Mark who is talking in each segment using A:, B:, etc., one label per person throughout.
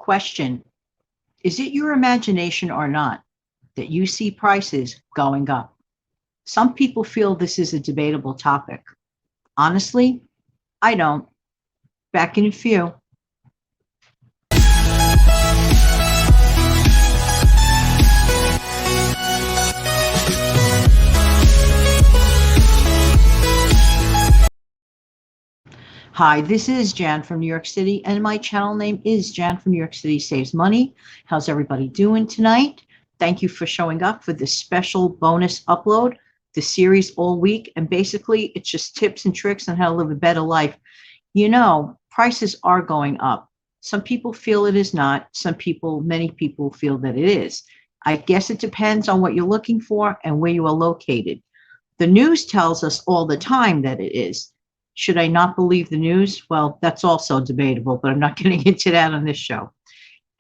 A: Question: is it your imagination or not that you see prices going up? Some people feel this is a debatable topic. Honestly, I don't. Back in a few. Hi, this is Jan from New York City, and my channel name is Jan from New York City Saves Money. How's everybody doing tonight? Thank you for showing up for this special bonus upload, the series all week. And basically, it's just tips and tricks on how to live a better life. You know, prices are going up. Some people feel it is not. Many people feel that it is. I guess it depends on what you're looking for and where you are located. The news tells us all the time that it is. Should I not believe the news? Well, that's also debatable, but I'm not getting into that on this show.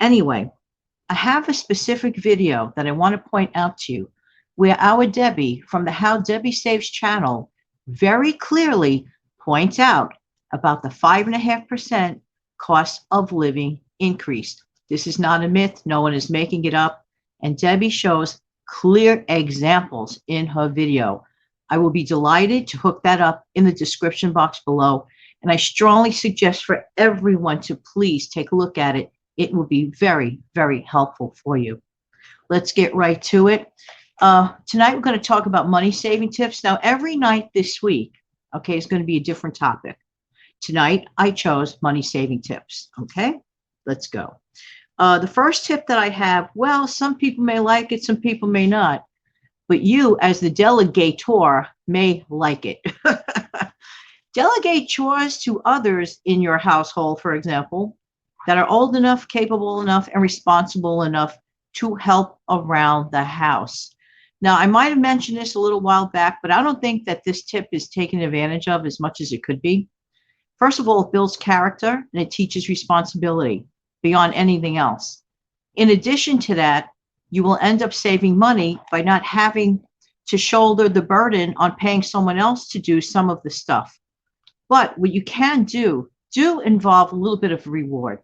A: Anyway, I have a specific video that I want to point out to you where our Debbie from the How Debbie Saves channel very clearly points out about the 5.5% cost of living increase. This is not a myth. No one is making it up. And Debbie shows clear examples in her video. I will be delighted to hook that up in the description box below. And I strongly suggest for everyone to please take a look at it. It will be very, very helpful for you. Let's get right to it. Tonight, we're going to talk about money saving tips. Now, every night this week, okay, is going to be a different topic. Tonight, I chose money saving tips. Okay, let's go. The first tip that I have, well, some people may like it, some people may not. But you, as the delegator, may like it. Delegate chores to others in your household, for example, that are old enough, capable enough, and responsible enough to help around the house. Now, I might have mentioned this a little while back, but I don't think that this tip is taken advantage of as much as it could be. First of all, it builds character and it teaches responsibility beyond anything else. In addition to that, you will end up saving money by not having to shoulder the burden on paying someone else to do some of the stuff. But what you can do involve a little bit of a reward.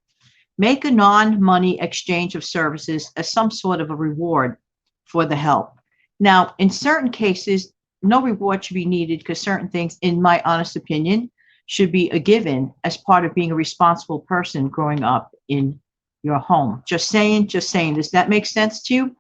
A: Make a non-money exchange of services as some sort of a reward for the help. Now, in certain cases, no reward should be needed because certain things, in my honest opinion, should be a given as part of being a responsible person growing up in your home. Just saying. Does that make sense to you?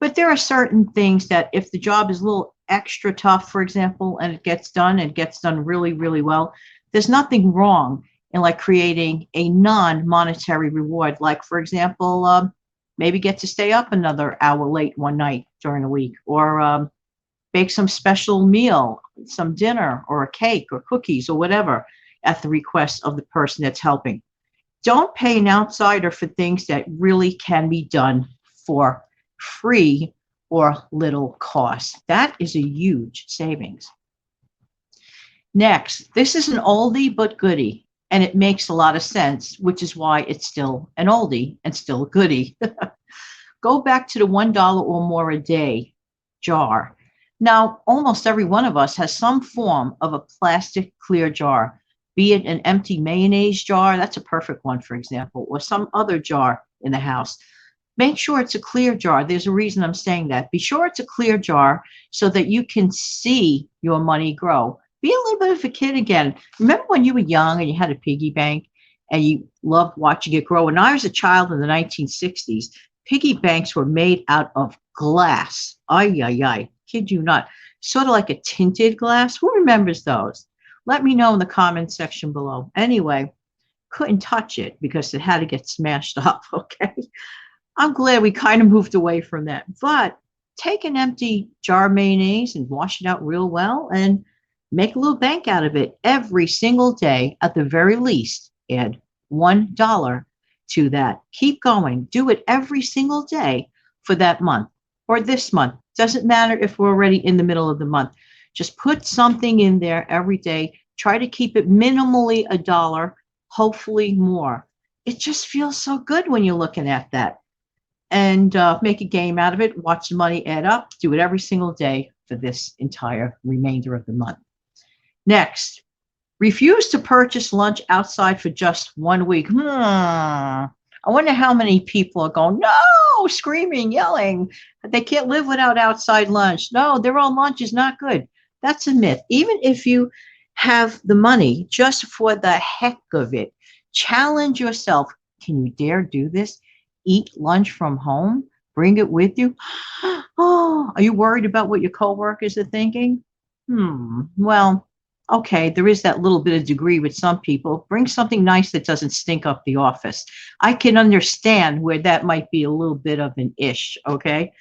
A: But there are certain things that if the job is a little extra tough, for example, and it gets done really, really well, there's nothing wrong in like creating a non-monetary reward. Like, for example, maybe get to stay up another hour late one night during the week, or bake some special meal, some dinner or a cake or cookies or whatever at the request of the person that's helping. Don't pay an outsider for things that really can be done for free or little cost. That is a huge savings. Next, this is an oldie but goodie, and it makes a lot of sense, which is why it's still an oldie and still a goodie. Go back to the $1 or more a day jar. Now, almost every one of us has some form of a plastic clear jar. Be it an empty mayonnaise jar, that's a perfect one, for example, or some other jar in the house. Make sure it's a clear jar. There's a reason I'm saying that. Be sure it's a clear jar so that you can see your money grow. Be a little bit of a kid again. Remember when you were young and you had a piggy bank and you loved watching it grow? When I was a child in the 1960s, piggy banks were made out of glass. Kid you not. Sort of like a tinted glass. Who remembers those? Let me know in the comment section below. Anyway, couldn't touch it because it had to get smashed up, okay? I'm glad we kind of moved away from that. But take an empty jar of mayonnaise and wash it out real well and make a little bank out of it every single day. At the very least, add $1 to that. Keep going. Do it every single day for that month or this month. Doesn't matter if we're already in the middle of the month. Just put something in there every day. Try to keep it minimally $1, hopefully more. It just feels so good when you're looking at that. And make a game out of it. Watch the money add up. Do it every single day for this entire remainder of the month. Next, refuse to purchase lunch outside for just 1 week. I wonder how many people are going, no, screaming, yelling. They can't live without outside lunch. No, their own lunch is not good. That's a myth. Even if you have the money just for the heck of it, challenge yourself. Can you dare do this? Eat lunch from home? Bring it with you? Oh, are you worried about what your coworkers are thinking? Well, okay, there is that little bit of degree with some people. Bring something nice that doesn't stink up the office. I can understand where that might be a little bit of an ish, okay?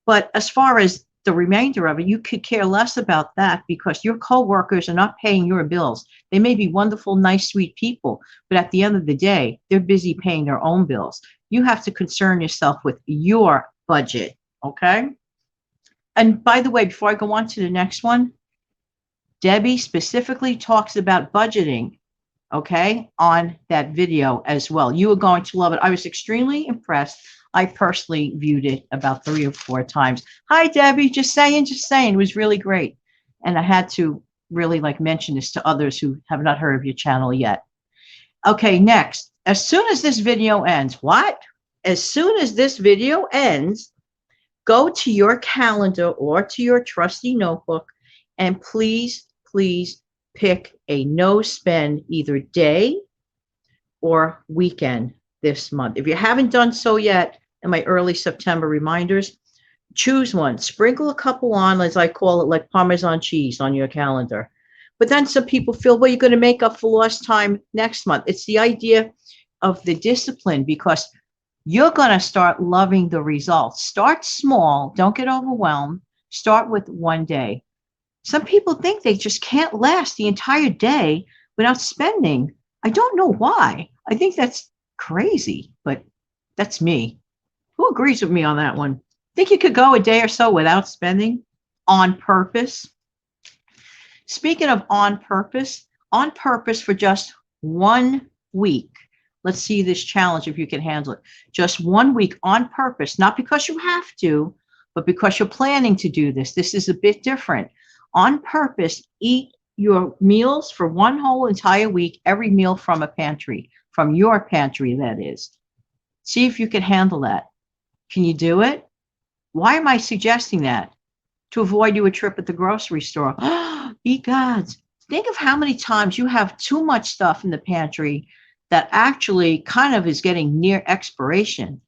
A: But as far as the remainder of it, you could care less about that because your coworkers are not paying your bills. They may be wonderful, nice, sweet people, but at the end of the day, they're busy paying their own bills. You have to concern yourself with your budget, okay? And by the way, before I go on to the next one, Debbie specifically talks about budgeting, okay, on that video as well. You are going to love it. I was extremely impressed. I personally viewed it about 3 or 4 times. Hi, Debbie. Just saying, just saying. It was really great. And I had to really mention this to others who have not heard of your channel yet. Okay, next. As soon as this video ends, what? As soon as this video ends, go to your calendar or to your trusty notebook and please pick a no spend either day or weekend this month. If you haven't done so yet, in my early September reminders, choose one. Sprinkle a couple on, as I call it, like Parmesan cheese on your calendar. But then some people feel, well, you're going to make up for lost time next month. It's the idea of the discipline because you're going to start loving the results. Start small. Don't get overwhelmed. Start with one day. Some people think they just can't last the entire day without spending. I don't know why. I think that's crazy, but that's me. Who agrees with me on that one? Think you could go a day or so without spending on purpose? Speaking of on purpose for just 1 week. Let's see this challenge if you can handle it. Just 1 week on purpose, not because you have to, but because you're planning to do this. This is a bit different. On purpose, eat your meals for one whole entire week, every meal from a pantry, from your pantry, that is. See if you can handle that. Can you do it? Why am I suggesting that? To avoid you a trip at the grocery store. Be gods. Think of how many times you have too much stuff in the pantry that actually kind of is getting near expiration.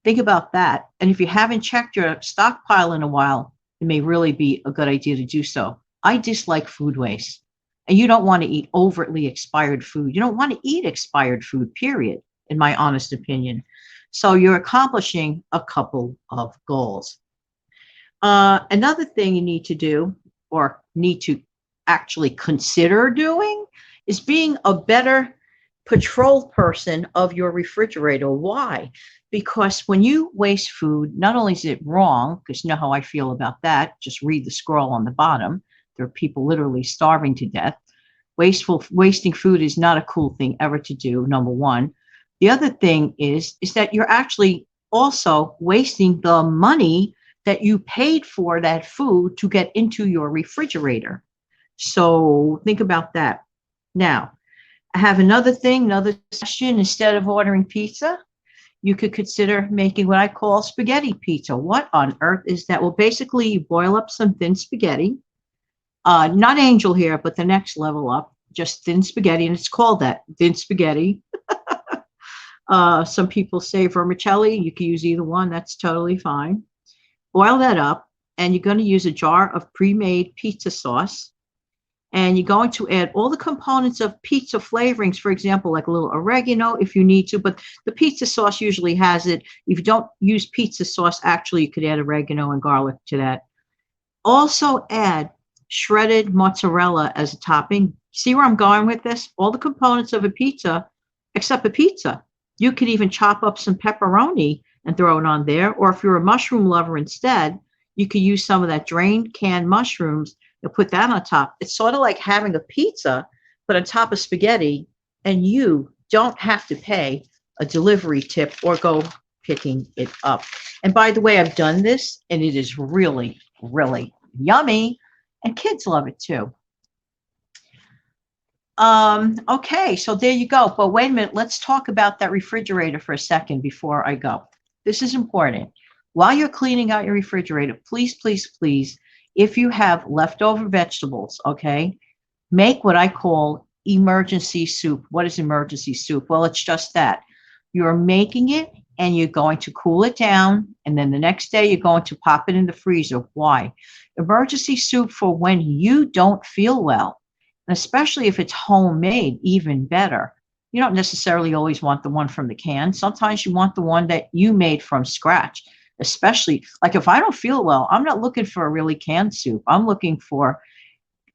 A: Think about that. And if you haven't checked your stockpile in a while, it may really be a good idea to do so. I dislike food waste. And you don't want to eat overtly expired food. You don't want to eat expired food, period, in my honest opinion. So you're accomplishing a couple of goals. Another thing you need to do, or need to actually consider doing, is being a better patrol person of your refrigerator. Why? Because when you waste food, not only is it wrong, because you know how I feel about that, just read the scroll on the bottom. There are people literally starving to death. Wasting food is not a cool thing ever to do, number one. The other thing is that you're actually also wasting the money that you paid for that food to get into your refrigerator. So think about that. Now, I have another suggestion. Instead of ordering pizza, you could consider making what I call spaghetti pizza. What on earth is that? Well, basically, you boil up some thin spaghetti. Not angel hair, but the next level up, just thin spaghetti, and it's called that, thin spaghetti. Some people say vermicelli. You can use either one. That's totally fine. Boil that up, and you're going to use a jar of pre-made pizza sauce. And you're going to add all the components of pizza flavorings, for example, like a little oregano if you need to, but the pizza sauce usually has it. If you don't use pizza sauce, actually, you could add oregano and garlic to that. Also add shredded mozzarella as a topping. See where I'm going with this? All the components of a pizza, except a pizza. You could even chop up some pepperoni and throw it on there. Or if you're a mushroom lover instead, you could use some of that drained canned mushrooms. You'll put that on top. It's sort of like having a pizza, but on top of spaghetti, and you don't have to pay a delivery tip or go picking it up. And by the way, I've done this, and it is really, really yummy, and kids love it too. Okay, so there you go. But wait a minute, let's talk about that refrigerator for a second before I go. This is important. While you're cleaning out your refrigerator, please, please, please, if you have leftover vegetables, okay, make what I call emergency soup. What is emergency soup? Well, it's just that. You're making it and you're going to cool it down. And then the next day, you're going to pop it in the freezer. Why? Emergency soup for when you don't feel well. And especially if it's homemade, even better. You don't necessarily always want the one from the can. Sometimes you want the one that you made from scratch, especially like if I don't feel well, I'm not looking for a really canned soup. I'm looking for,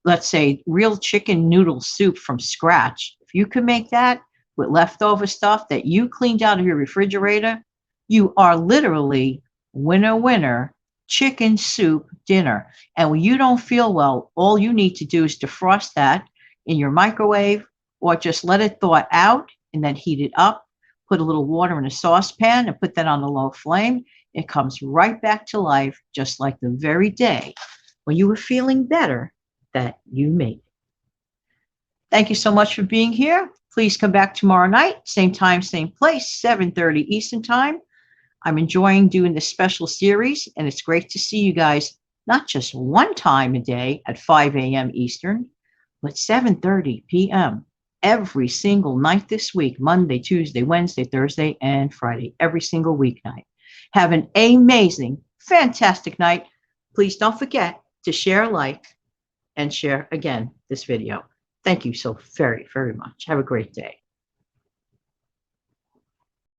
A: let's say, real chicken noodle soup from scratch. If you can make that with leftover stuff that you cleaned out of your refrigerator, you are literally winner, winner, chicken soup dinner. And when you don't feel well, all you need to do is defrost that in your microwave or just let it thaw out and then heat it up. Put a little water in a saucepan and put that on a low flame. It comes right back to life, just like the very day when you were feeling better that you made. Thank you so much for being here. Please come back tomorrow night, same time, same place, 7:30 Eastern Time. I'm enjoying doing this special series, and it's great to see you guys not just one time a day at 5 a.m. Eastern, but 7:30 p.m. every single night this week, Monday, Tuesday, Wednesday, Thursday, and Friday, every single weeknight. Have an amazing, fantastic night. Please don't forget to share, like, and share again this video. Thank you so very, very much. Have a great day.